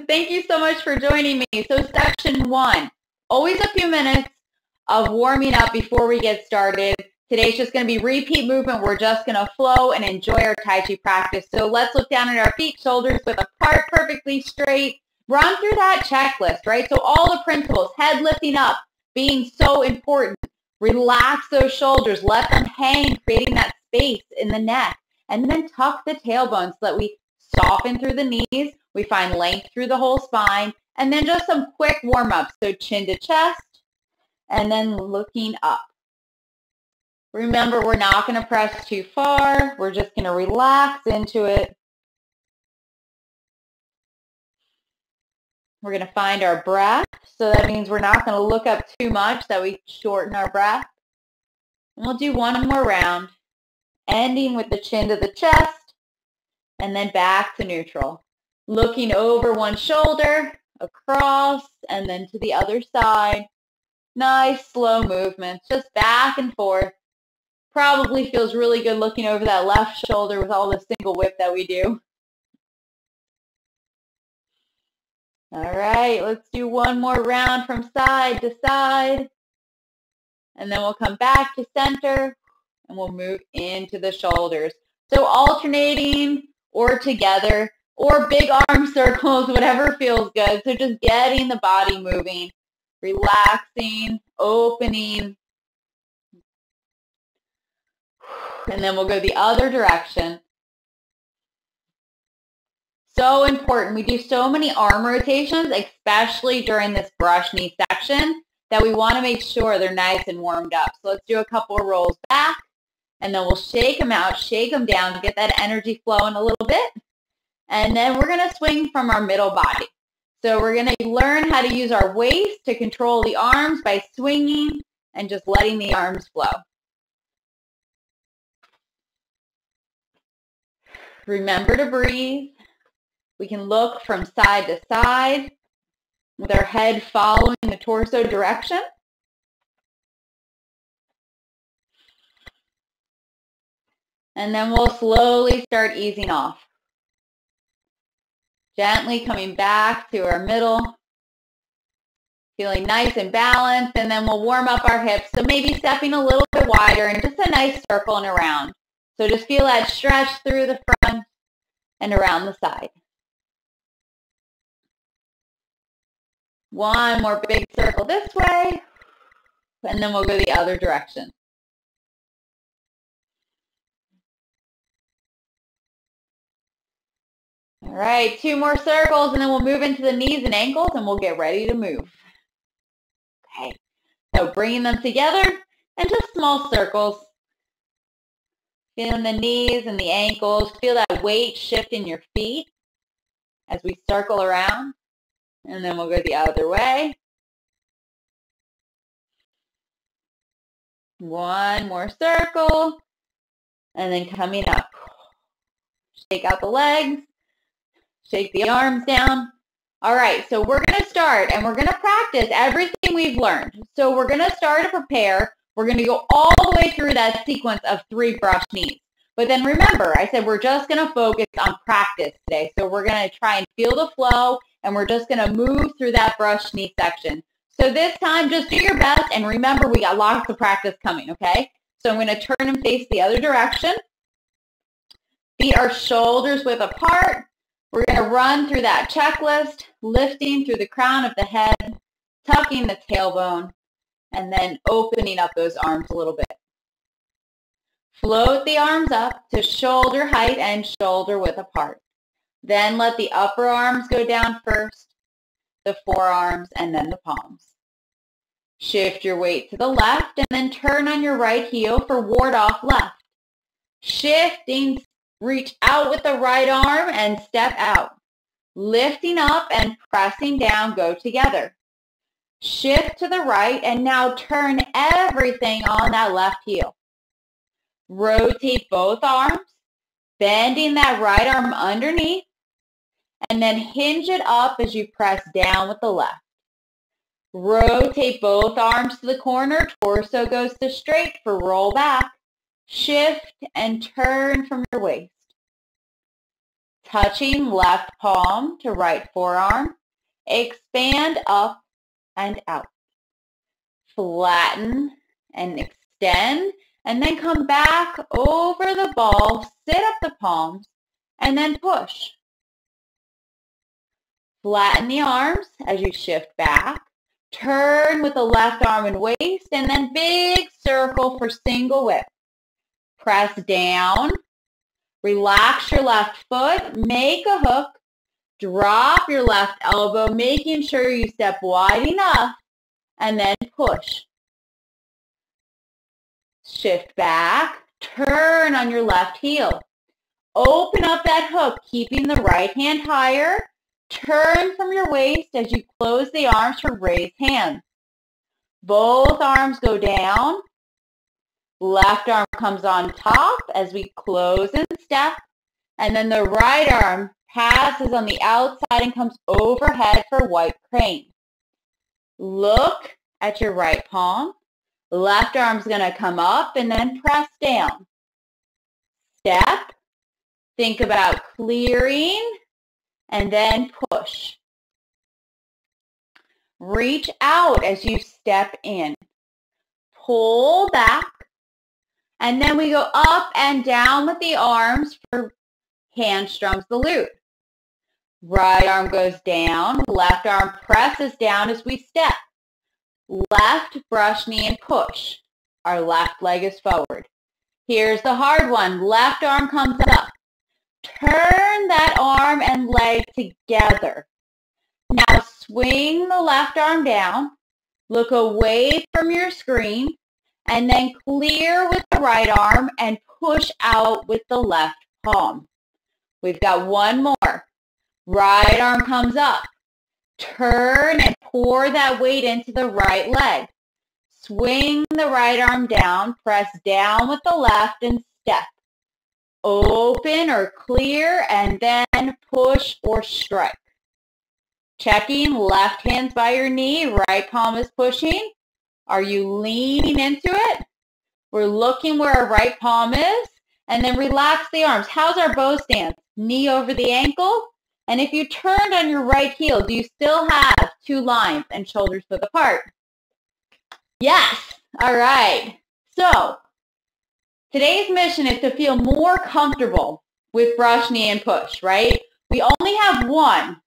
Thank you so much for joining me. So section 1, always a few minutes of warming up before we get started. Today's just going to be repeat movement. We're just going to flow and enjoy our Tai Chi practice. So let's look down at our feet, shoulders width apart, perfectly straight. Run through that checklist, right? So all the principles, head lifting up, being so important. Relax those shoulders, let them hang, creating that space in the neck. And then tuck the tailbone so that we soften through the knees, we find length through the whole spine, and then just some quick warm-ups. So chin to chest, and then looking up. Remember, we're not going to press too far. We're just going to relax into it. We're going to find our breath. So that means we're not going to look up too much, that we shorten our breath. And we'll do one more round, ending with the chin to the chest, and then back to neutral. Looking over one shoulder, across, and then to the other side. Nice, slow movements, just back and forth. Probably feels really good looking over that left shoulder with all the single whip that we do. All right, let's do one more round from side to side. And then we'll come back to center, and we'll move into the shoulders. So alternating or together, or big arm circles, whatever feels good. So just getting the body moving, relaxing, opening. And then we'll go the other direction. So important. We do so many arm rotations, especially during this brush knee section, that we want to make sure they're nice and warmed up. So let's do a couple of rolls back, and then we'll shake them out, shake them down, get that energy flowing a little bit. And then we're going to swing from our middle body. So we're going to learn how to use our waist to control the arms by swinging and just letting the arms flow. Remember to breathe. We can look from side to side with our head following the torso direction. And then we'll slowly start easing off. Gently coming back to our middle. Feeling nice and balanced. And then we'll warm up our hips. So maybe stepping a little bit wider and just a nice circle and around. So just feel that stretch through the front and around the side. One more big circle this way, and then we'll go the other direction. All right, 2 more circles, and then we'll move into the knees and ankles, and we'll get ready to move. Okay, so bringing them together, and just small circles. Feeling the knees and the ankles. Feel that weight shift in your feet as we circle around. And then we'll go the other way. One more circle. And then coming up. Shake out the legs. Shake the arms down. All right, so we're going to start and we're going to practice everything we've learned. So we're going to start to prepare. We're going to go all the way through that sequence of 3 brush knees. But then remember, I said we're just going to focus on practice today. So we're going to try and feel the flow, and we're just going to move through that brush knee section. So this time, just do your best, and remember, we got lots of practice coming, okay? So I'm going to turn and face the other direction. Feet are shoulders width apart. We're going to run through that checklist, lifting through the crown of the head, tucking the tailbone, and then opening up those arms a little bit. Float the arms up to shoulder height and shoulder width apart. Then let the upper arms go down first, the forearms, and then the palms. Shift your weight to the left and then turn on your right heel for ward off left. Shifting, reach out with the right arm and step out. Lifting up and pressing down, go together. Shift to the right and now turn everything on that left heel. Rotate both arms, bending that right arm underneath, and then hinge it up as you press down with the left. Rotate both arms to the corner, torso goes to straight for roll back. Shift and turn from your waist. Touching left palm to right forearm, Expand up and out. Flatten and extend, and then come back over the ball, sit up the palms, and then push. Flatten the arms as you shift back. Turn with the left arm and waist, and then big circle for single whip. Press down. Relax your left foot. Make a hook. Drop your left elbow, making sure you step wide enough, and then push. Shift back. Turn on your left heel. Open up that hook, keeping the right hand higher. Turn from your waist as you close the arms for raised hands. Both arms go down. Left arm comes on top as we close and step. And then the right arm passes on the outside and comes overhead for white crane. Look at your right palm. Left arm's going to come up and then press down. Step. Think about clearing and then push. Reach out as you step in. Pull back. And then we go up and down with the arms for hamstrung salute. Right arm goes down. Left arm presses down as we step. Left brush knee and push. Our left leg is forward. Here's the hard one. Left arm comes up. Turn that arm and leg together. Now swing the left arm down. Look away from your screen. And then clear with the right arm and push out with the left palm. We've got one more. Right arm comes up. Turn and pour that weight into the right leg. Swing the right arm down. Press down with the left and step. Open or clear and then push or strike. Checking, left hand's by your knee, right palm is pushing. Are you leaning into it? We're looking where our right palm is, and then relax the arms. How's our bow stance? Knee over the ankle. And if you turned on your right heel, do you still have two lines and shoulders width apart? Yes. All right. So today's mission is to feel more comfortable with brush, knee, and push, right? We only have one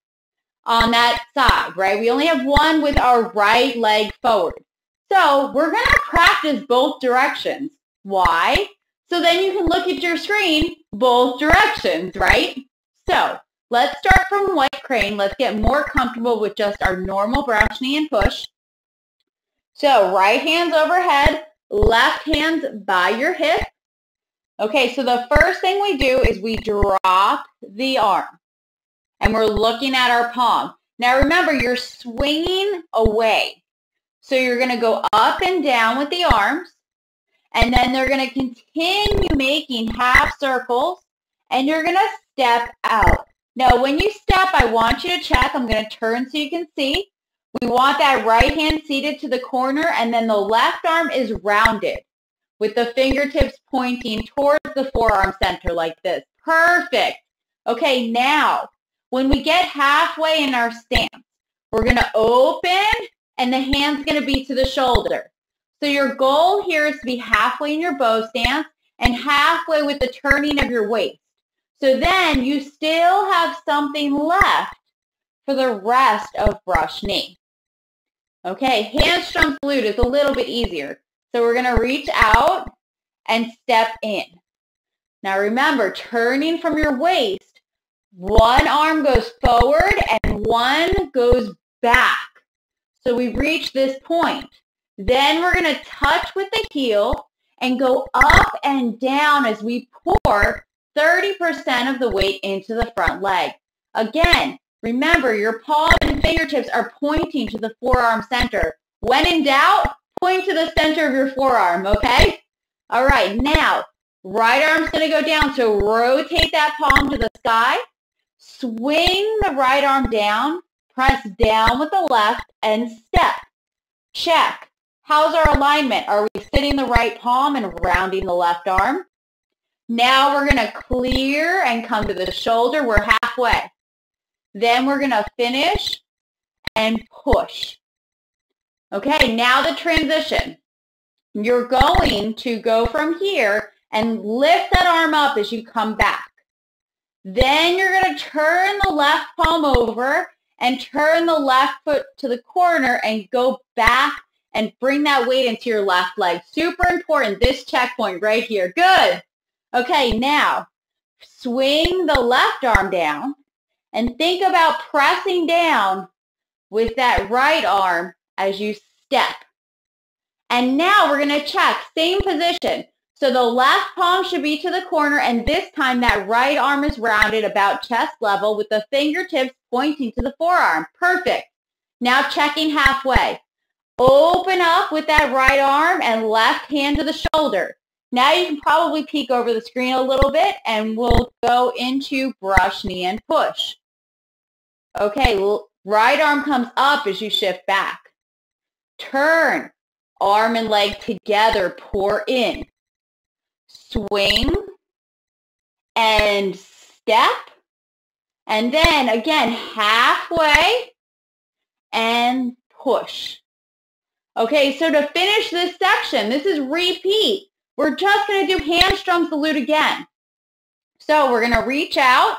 on that side, right? We only have one with our right leg forward. So we're going to practice both directions. Why? So then you can look at your screen both directions, right? So let's start from white crane. Let's get more comfortable with just our normal brush, knee, and push. So right hand's overhead, left hand's by your hip. Okay, so the first thing we do is we drop the arm. And we're looking at our palm. Now remember, you're swinging away. So you're going to go up and down with the arms. And then they're going to continue making half circles. And you're going to step out. Now when you step, I want you to check. I'm going to turn so you can see. We want that right hand seated to the corner. And then the left arm is rounded with the fingertips pointing towards the forearm center like this. Perfect. Okay, now when we get halfway in our stance, we're going to open and the hand's going to be to the shoulder. So your goal here is to be halfway in your bow stance and halfway with the turning of your waist. So then you still have something left for the rest of brush knee. Okay, hamstrung salute is a little bit easier. So we're going to reach out and step in. Now remember, turning from your waist, one arm goes forward and one goes back. So we reach this point. Then we're going to touch with the heel and go up and down as we pour 30% of the weight into the front leg. Again, remember your palm and fingertips are pointing to the forearm center. When in doubt, point to the center of your forearm, okay? All right, now, right arm's going to go down, so rotate that palm to the sky. Swing the right arm down, press down with the left, and step. Check. How's our alignment? Are we sitting the right palm and rounding the left arm? Now we're going to clear and come to the shoulder. We're halfway. Then we're going to finish and push. Okay, now the transition. You're going to go from here and lift that arm up as you come back. Then you're going to turn the left palm over and turn the left foot to the corner and go back and bring that weight into your left leg. Super important, this checkpoint right here. Good. Okay, now swing the left arm down and think about pressing down with that right arm as you step. And now we're going to check, same position. So the left palm should be to the corner, and this time that right arm is rounded about chest level with the fingertips pointing to the forearm. Perfect. Now checking halfway. Open up with that right arm and left hand to the shoulder. Now you can probably peek over the screen a little bit, and we'll go into brush, knee, and push. Okay, right arm comes up as you shift back. Turn. Arm and leg together, pour in. Swing and step. And then again, halfway and push. Okay, so to finish this section, this is repeat. We're just going to do hamstrung salute again. So we're going to reach out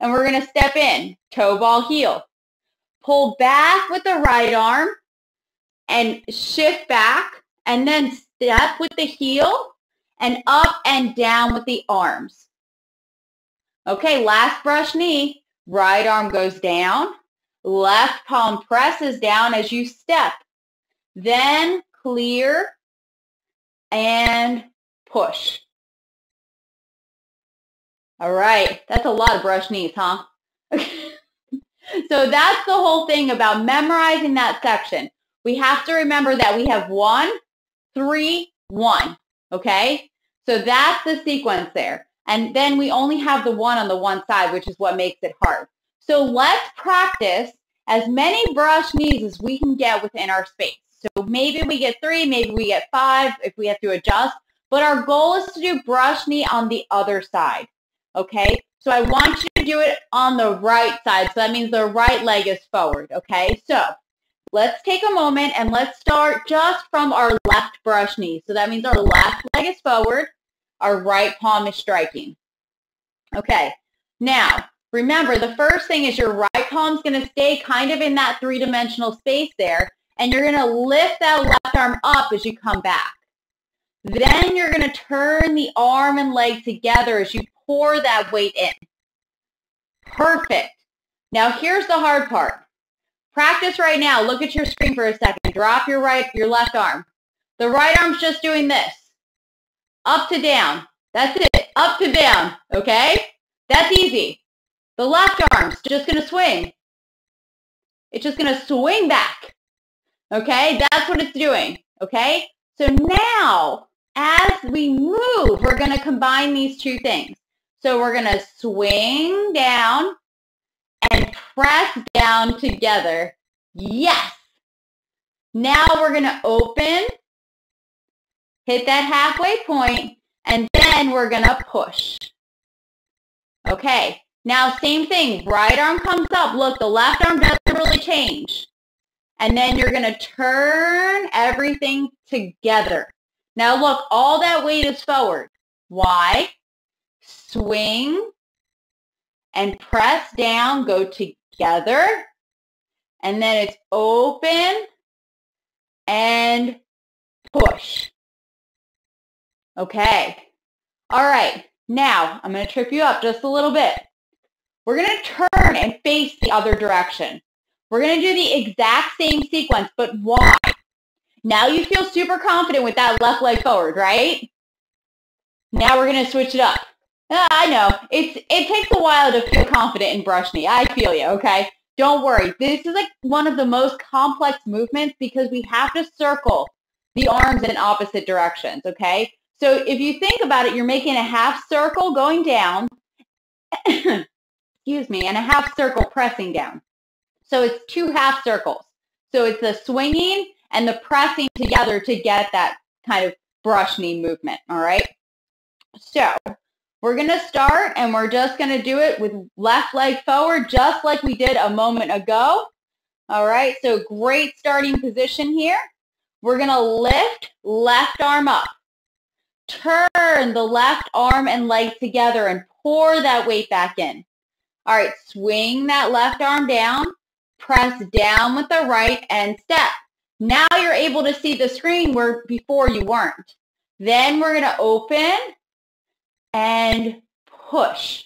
and we're going to step in, toe ball heel. Pull back with the right arm and shift back, and then step with the heel and up and down with the arms. Okay, last brush knee. Right arm goes down. Left palm presses down as you step. Then clear and push. All right, that's a lot of brush knees, huh? So that's the whole thing about memorizing that section. We have to remember that we have 1, 3, 1, okay? So that's the sequence there. And then we only have the 1 on the one side, which is what makes it hard. So let's practice as many brush knees as we can get within our space. So maybe we get 3, maybe we get 5 if we have to adjust. But our goal is to do brush knee on the other side, okay? So I want you to do it on the right side. So that means the right leg is forward, okay? So let's take a moment and let's start just from our left brush knee. So that means our left leg is forward, our right palm is striking. Okay, now remember the first thing is your right palm is going to stay kind of in that three-dimensional space there, and you're going to lift that left arm up as you come back. Then you're going to turn the arm and leg together as you pour that weight in. Perfect. Now here's the hard part. Practice right now. Look at your screen for a second. Drop your left arm. The right arm's just doing this. Up to down. That's it. Up to down. Okay? That's easy. The left arm's just going to swing. It's just going to swing back. Okay? That's what it's doing. Okay? So now, as we move, we're going to combine these two things. So we're going to swing down and press down together. Yes. Now we're going to open, hit that halfway point, and then we're going to push. Okay. Now same thing. Right arm comes up. Look, the left arm doesn't really change. And then you're going to turn everything together. Now look, all that weight is forward. Why? Swing and press down, go together, and then it's open and push. Okay. All right. Now, I'm going to trip you up just a little bit. We're going to turn and face the other direction. We're going to do the exact same sequence, but why? Now you feel super confident with that left leg forward, right? Now we're going to switch it up. I know. It takes a while to feel confident in brush knee. I feel you, okay? Don't worry. This is like one of the most complex movements because we have to circle the arms in opposite directions, okay? So if you think about it, you're making a half circle going down, excuse me, and a half circle pressing down. So it's 2 half circles. So it's the swinging and the pressing together to get that kind of brush knee movement, all right? So we're going to start, and we're just going to do it with left leg forward, just like we did a moment ago. All right, so great starting position here. We're going to lift left arm up. Turn the left arm and leg together and pour that weight back in. All right, swing that left arm down, press down with the right and step. Now you're able to see the screen where before you weren't. Then we're going to open and push.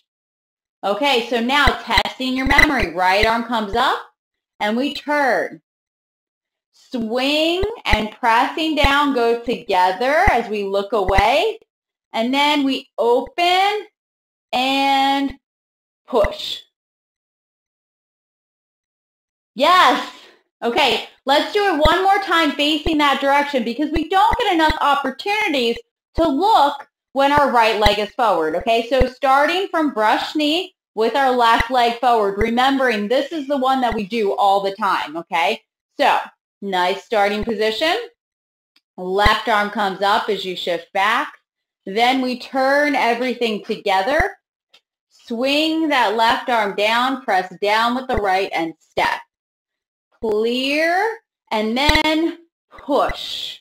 Okay, so now testing your memory. Right arm comes up and we turn. Swing and pressing down go together as we look away. And then we open and push. Yes. Okay, let's do it one more time facing that direction because we don't get enough opportunities to look when our right leg is forward. Okay, so starting from brush knee with our left leg forward, remembering this is the one that we do all the time. Okay, so nice starting position. Left arm comes up as you shift back. Then we turn everything together. Swing that left arm down, press down with the right and step. Clear and then push.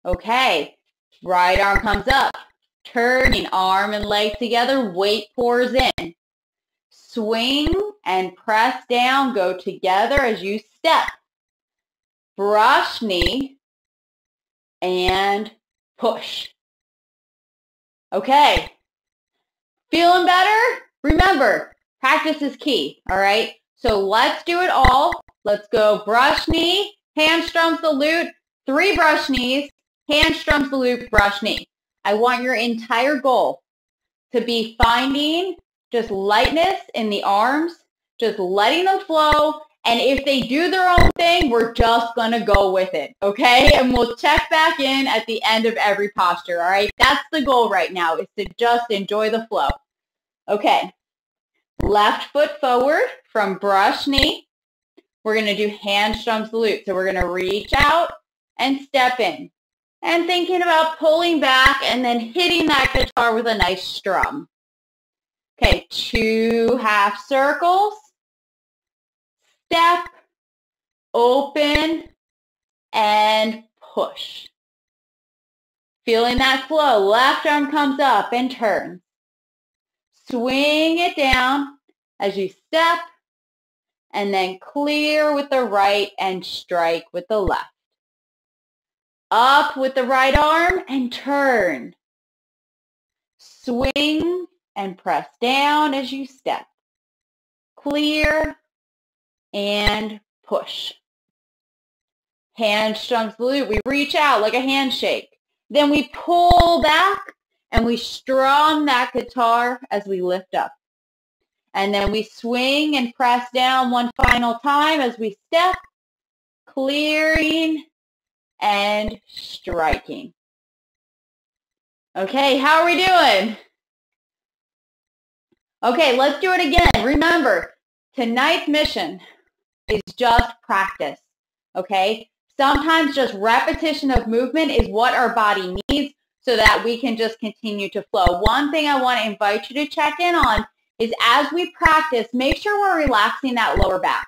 Okay, right arm comes up. Turning arm and leg together, weight pours in. Swing and press down, go together as you step. Brush knee and push. Okay, feeling better? Remember, practice is key, all right? So let's do it all. Let's go brush knee, hand strums the loop, 3 brush knees, hand strums the loop, brush knee. I want your entire goal to be finding just lightness in the arms, just letting them flow, and if they do their own thing, we're just going to go with it, okay? And we'll check back in at the end of every posture, all right? That's the goal right now, is to just enjoy the flow. Okay, left foot forward from brush knee. We're going to do hand strums the loop. So we're going to reach out and step in. And thinking about pulling back and then hitting that guitar with a nice strum. Okay, 2 half circles. Step, open, and push. Feeling that flow. Left arm comes up and turns. Swing it down as you step, and then clear with the right and strike with the left. Up with the right arm and turn. Swing and press down as you step. Clear and push. Hand strums the loop. We reach out like a handshake. Then we pull back and we strum that guitar as we lift up. And then we swing and press down one final time as we step, clearing and striking. Okay, how are we doing? Okay, let's do it again. Remember, tonight's mission is just practice, okay? Sometimes just repetition of movement is what our body needs so that we can just continue to flow. One thing I want to invite you to check in on is as we practice, make sure we're relaxing that lower back,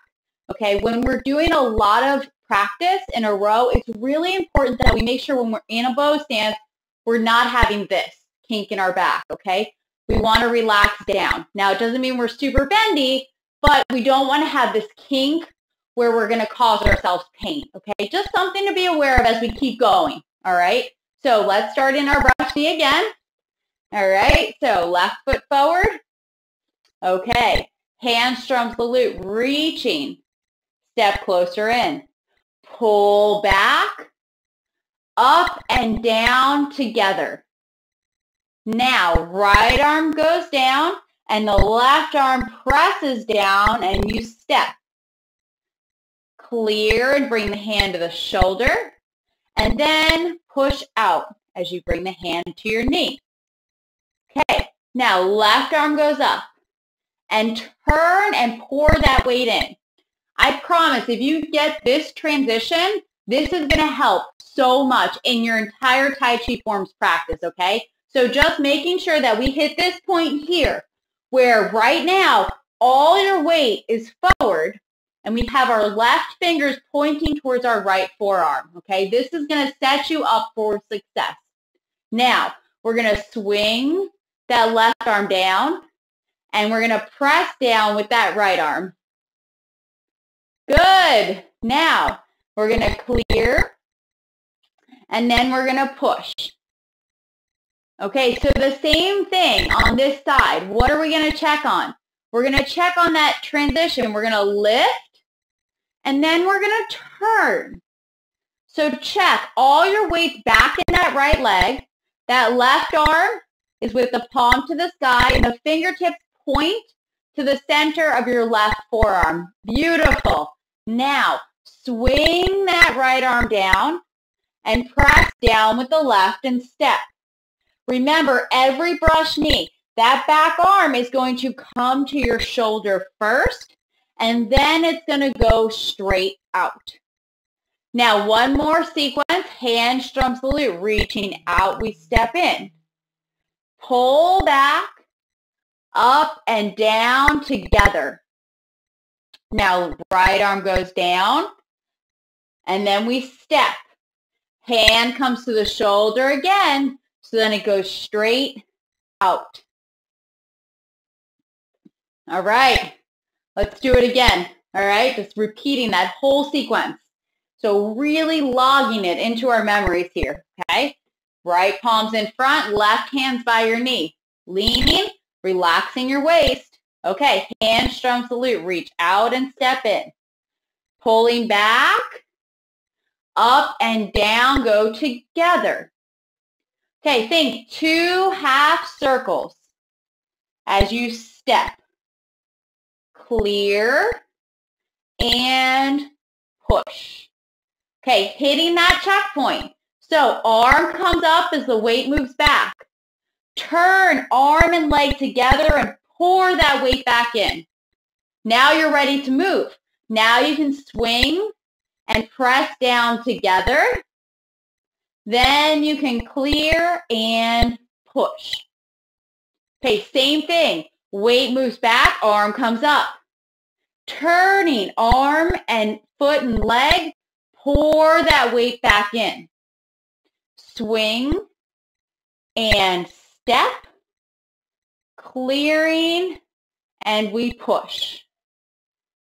okay? When we're doing a lot of practice in a row, it's really important that we make sure when we're in a bow stance, we're not having this kink in our back, okay? We want to relax down. Now, it doesn't mean we're super bendy, but we don't want to have this kink where we're going to cause ourselves pain, okay? Just something to be aware of as we keep going, all right? So let's start in our brush knee again. All right, so left foot forward. Okay, hand strums the loop, reaching. Step closer in. Pull back, up and down together. Now, right arm goes down and the left arm presses down and you step. Clear and bring the hand to the shoulder and then push out as you bring the hand to your knee. Okay, now left arm goes up and turn and pour that weight in. I promise if you get this transition, this is going to help so much in your entire Tai Chi forms practice, okay? So just making sure that we hit this point here where right now all your weight is forward and we have our left fingers pointing towards our right forearm, okay? This is going to set you up for success. Now, we're going to swing that left arm down, and we're going to press down with that right arm. Good. Now, we're going to clear, and then we're going to push. Okay, so the same thing on this side. What are we going to check on? We're going to check on that transition. We're going to lift, and then we're going to turn. So check all your weight back in that right leg. That left arm is with the palm to the sky, and the fingertips point to the center of your left forearm. Beautiful. Now, swing that right arm down and press down with the left and step. Remember, every brush knee, that back arm is going to come to your shoulder first, and then it's going to go straight out. Now, one more sequence, hamstring salute, reaching out, we step in. Pull back, up and down together. Now, right arm goes down, and then we step. Hand comes to the shoulder again, so then it goes straight out. All right, let's do it again. All right, just repeating that whole sequence. So really logging it into our memories here, okay? Right palms in front, left hands by your knee. Leaning, relaxing your waist. Okay, hamstring salute, reach out and step in. Pulling back, up and down, go together. Okay, think 2 half circles as you step. Clear and push. Okay, hitting that checkpoint. So arm comes up as the weight moves back. Turn arm and leg together and pour that weight back in. Now you're ready to move. Now you can swing and press down together. Then you can clear and push. Okay, same thing. Weight moves back, arm comes up. Turning arm and foot and leg, pour that weight back in. Swing and step, clearing, and we push.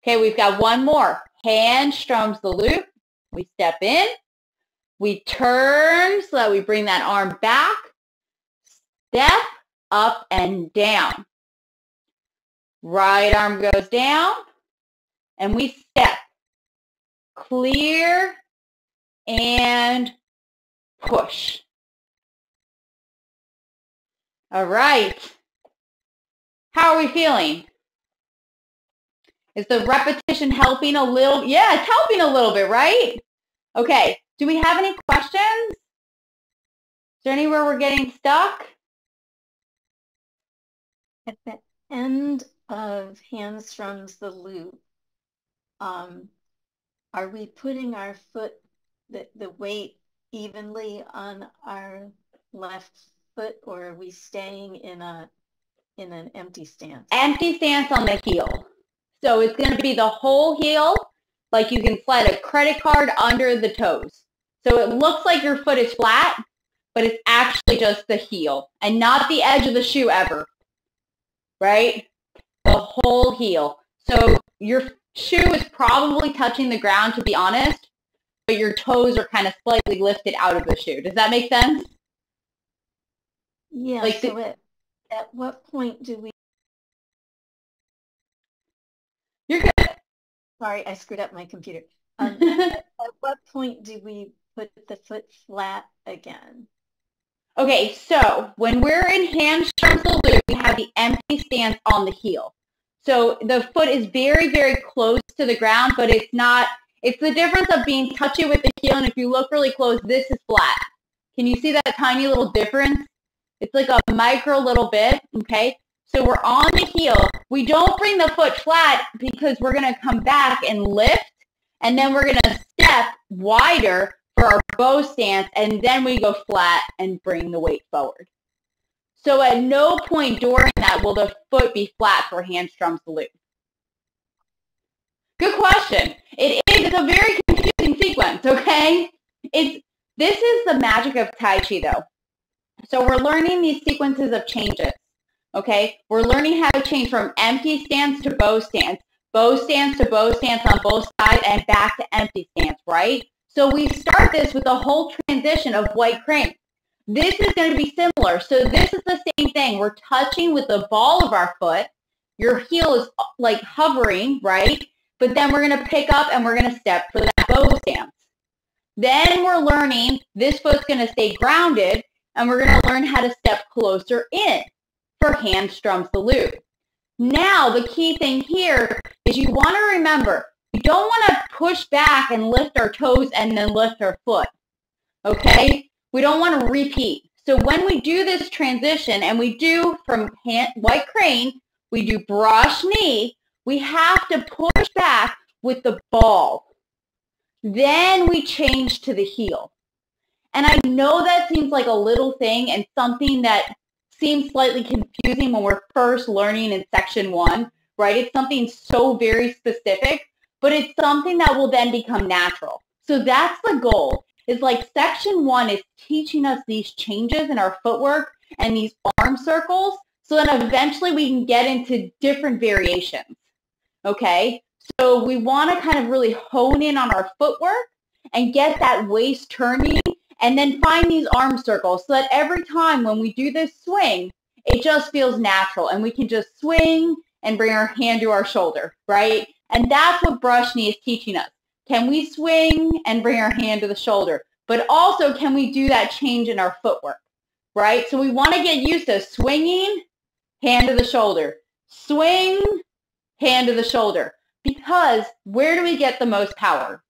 Okay, we've got one more. Hand strums the loop. We step in. We turn so that we bring that arm back. Step up and down. Right arm goes down, and we step. Clear and push. All right. How are we feeling? Is the repetition helping a little? Yeah, it's helping a little bit, right? Okay. Do we have any questions? Is there anywhere we're getting stuck? At the end of hamstrings the loop, are we putting our foot, the weight evenly on our left foot, or are we staying in an empty stance? Empty stance on the heel. So it's going to be the whole heel, like you can slide a credit card under the toes. So it looks like your foot is flat, but it's actually just the heel and not the edge of the shoe ever, right? The whole heel. So your shoe is probably touching the ground, to be honest, but your toes are kind of slightly lifted out of the shoe. Does that make sense? Yeah, like so at what point do we... You're good. Sorry, I screwed up my computer. At what point do we put the foot flat again? Okay, so when we're in hamstring salute, we have the empty stance on the heel. So the foot is very, very close to the ground, but it's not, it's the difference of being touchy with the heel, and if you look really close, this is flat. Can you see that tiny little difference? It's like a micro little bit, okay? So we're on the heel. We don't bring the foot flat because we're going to come back and lift, and then we're going to step wider for our bow stance, and then we go flat and bring the weight forward. So at no point during that will the foot be flat for hamstring salute. Good question. question. It's a very confusing sequence, okay? This is the magic of Tai Chi, though. So we're learning these sequences of changes, okay? We're learning how to change from empty stance to bow stance to bow stance on both sides, and back to empty stance, right? So we start this with the whole transition of white crane. This is going to be similar. So this is the same thing. We're touching with the ball of our foot. Your heel is like hovering, right? But then we're going to pick up and we're going to step for that bow stance. Then we're learning this foot's going to stay grounded, and we're going to learn how to step closer in for hamstrum salute. Now, the key thing here is you want to remember, you don't want to push back and lift our toes and then lift our foot, okay? We don't want to repeat. So when we do this transition and we do from white crane, we do brush knee, we have to push back with the ball. Then we change to the heel. And I know that seems like a little thing and something that seems slightly confusing when we're first learning in section 1, right? It's something so very specific, but it's something that will then become natural. So that's the goal. Is like section 1 is teaching us these changes in our footwork and these arm circles, so that eventually we can get into different variations, okay? So we want to kind of really hone in on our footwork and get that waist turning, and then find these arm circles so that every time when we do this swing, it just feels natural and we can just swing and bring our hand to our shoulder, right? And that's what brush knee is teaching us. Can we swing and bring our hand to the shoulder? But also, can we do that change in our footwork, right? So we want to get used to swinging, hand to the shoulder, swing, hand to the shoulder. Because where do we get the most power?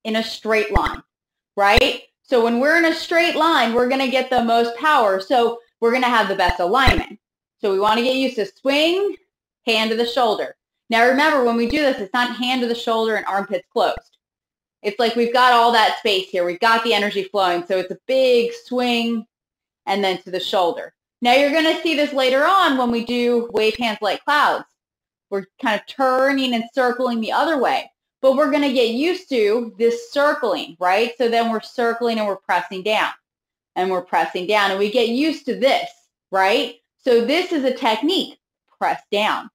In a straight line, right? So when we're in a straight line, we're going to get the most power. So we're going to have the best alignment. So we want to get used to swing, hand to the shoulder. Now remember, when we do this, it's not hand to the shoulder and armpits closed. It's like we've got all that space here. We've got the energy flowing. So it's a big swing and then to the shoulder. Now you're going to see this later on when we do wave hands like clouds. We're kind of turning and circling the other way. But we're going to get used to this circling, right? So then we're circling and we're pressing down. And we're pressing down. And we get used to this, right? So this is a technique. Press down.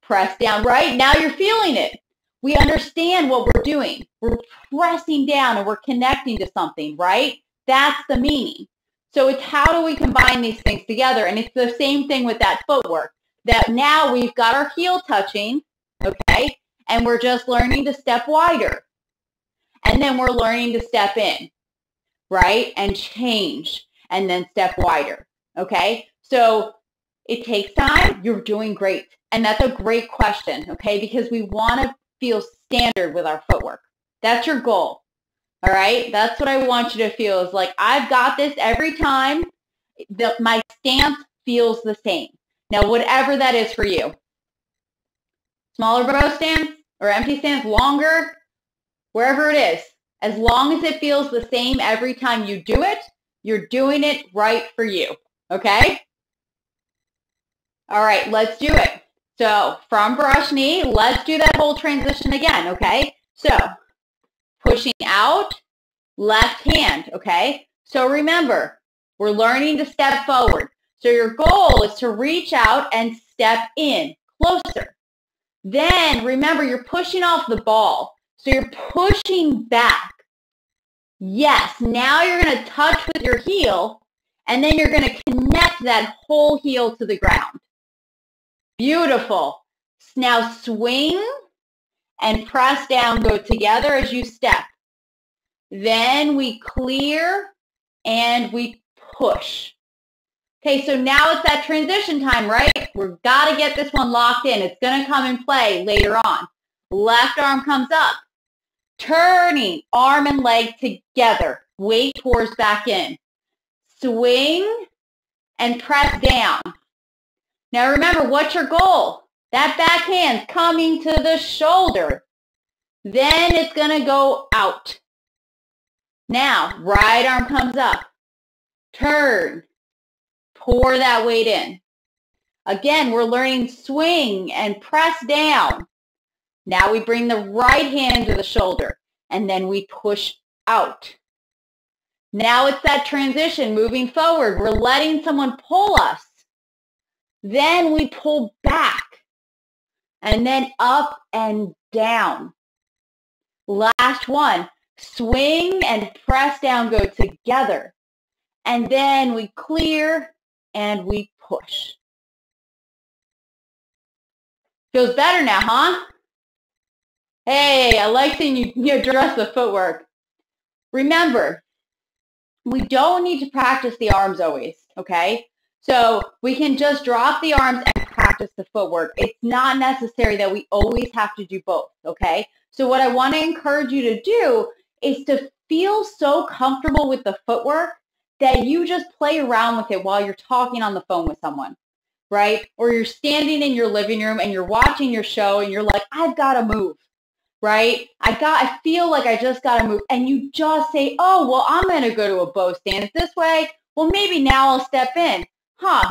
Press down, right? Now you're feeling it. We understand what we're doing. We're pressing down and we're connecting to something, right? That's the meaning. So it's how do we combine these things together? And it's the same thing with that footwork. That now we've got our heel touching, okay? And we're just learning to step wider. And then we're learning to step in, right? And change, and then step wider, okay? So it takes time. You're doing great. And that's a great question, okay? Because we want to feel standard with our footwork. That's your goal, all right? That's what I want you to feel is like, I've got this every time. My stance feels the same. Now, whatever that is for you. Smaller bow stance or empty stance, longer, wherever it is. As long as it feels the same every time you do it, you're doing it right for you, okay? All right, let's do it. So from brush knee, let's do that whole transition again, okay? So pushing out, left hand, okay? So remember, we're learning to step forward. So your goal is to reach out and step in closer. Then remember, you're pushing off the ball. So you're pushing back. Yes, now you're going to touch with your heel, and then you're going to connect that whole heel to the ground. Beautiful. Now swing and press down, go together as you step. Then we clear and we push. Okay, so now it's that transition time, right? We've got to get this one locked in. It's going to come in play later on. Left arm comes up. Turning arm and leg together. Weight pours back in. Swing and press down. Now remember, what's your goal? That back hand's coming to the shoulder. Then it's going to go out. Now, right arm comes up. Turn. Pour that weight in. Again, we're learning swing and press down. Now we bring the right hand to the shoulder, and then we push out. Now it's that transition, moving forward. We're letting someone pull us. Then we pull back, and then up and down. Last one, swing and press down go together. And then we clear and we push. Feels better now, huh? Hey, I like seeing you address the footwork. Remember, we don't need to practice the arms always, okay? So we can just drop the arms and practice the footwork. It's not necessary that we always have to do both, okay? So what I want to encourage you to do is to feel so comfortable with the footwork that you just play around with it while you're talking on the phone with someone, right? Or you're standing in your living room and you're watching your show and you're like, I've got to move, right? I feel like I just got to move. And you just say, oh, well, I'm going to go to a bow stance this way. Well, maybe now I'll step in.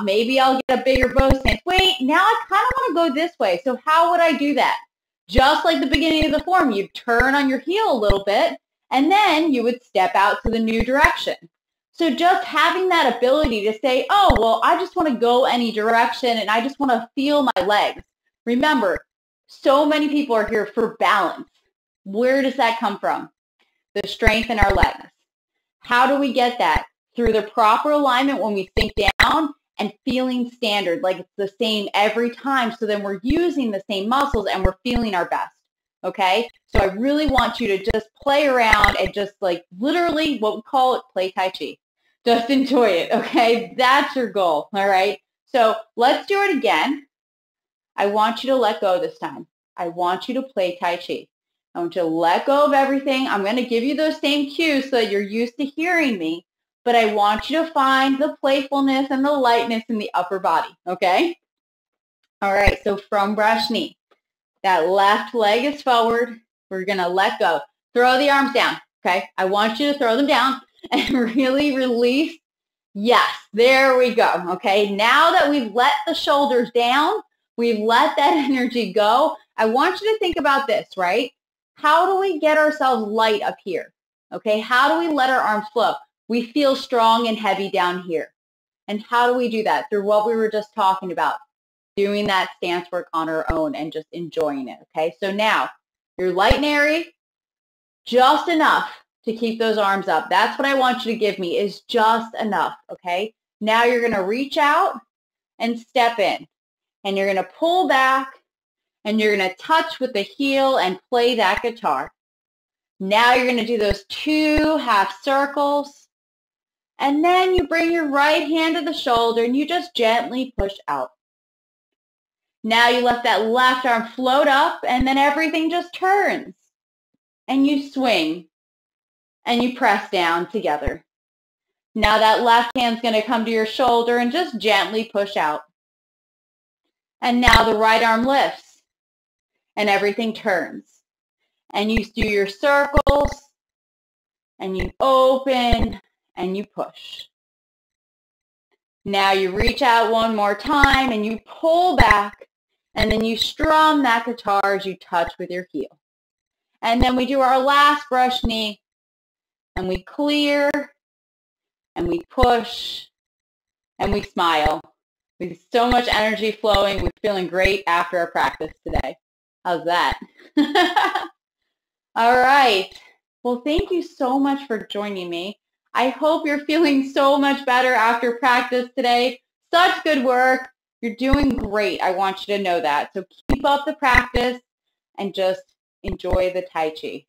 Maybe I'll get a bigger bow stance. Wait, now I kind of want to go this way. So how would I do that? Just like the beginning of the form, you'd turn on your heel a little bit and then you would step out to the new direction. So just having that ability to say, oh, well, I just want to go any direction and I just want to feel my legs. Remember, so many people are here for balance. Where does that come from? The strength in our legs. How do we get that? Through the proper alignment when we sink down and feeling standard, like it's the same every time. So then we're using the same muscles and we're feeling our best. Okay? So I really want you to just play around and just like literally what we call it, play Tai Chi. Just enjoy it, okay? That's your goal, all right? So let's do it again. I want you to let go this time. I want you to play Tai Chi. I want you to let go of everything. I'm going to give you those same cues so that you're used to hearing me, but I want you to find the playfulness and the lightness in the upper body, okay? All right, so from brush knee. That left leg is forward. We're going to let go. Throw the arms down, okay? I want you to throw them down and really release. Yes, there we go, okay? Now that we've let the shoulders down, we've let that energy go, I want you to think about this, right? How do we get ourselves light up here, okay? How do we let our arms flow? We feel strong and heavy down here. And how do we do that? Through what we were just talking about, doing that stance work on our own and just enjoying it, okay? So now, you're light and airy, just enough to keep those arms up. That's what I want you to give me, is just enough, okay? Now you're going to reach out and step in. And you're going to pull back and you're going to touch with the heel and play that guitar. Now you're going to do those 2 half circles. And then you bring your right hand to the shoulder and you just gently push out. Now you let that left arm float up and then everything just turns. And you swing. And you press down together. Now that left hand's going to come to your shoulder and just gently push out. And now the right arm lifts and everything turns. And you do your circles and you open and you push. Now you reach out one more time and you pull back and then you strum that guitar as you touch with your heel. And then we do our last brush knee. And we clear, and we push, and we smile. With so much energy flowing, we're feeling great after our practice today. How's that? All right. Well, thank you so much for joining me. I hope you're feeling so much better after practice today. Such good work. You're doing great. I want you to know that. So keep up the practice and just enjoy the Tai Chi.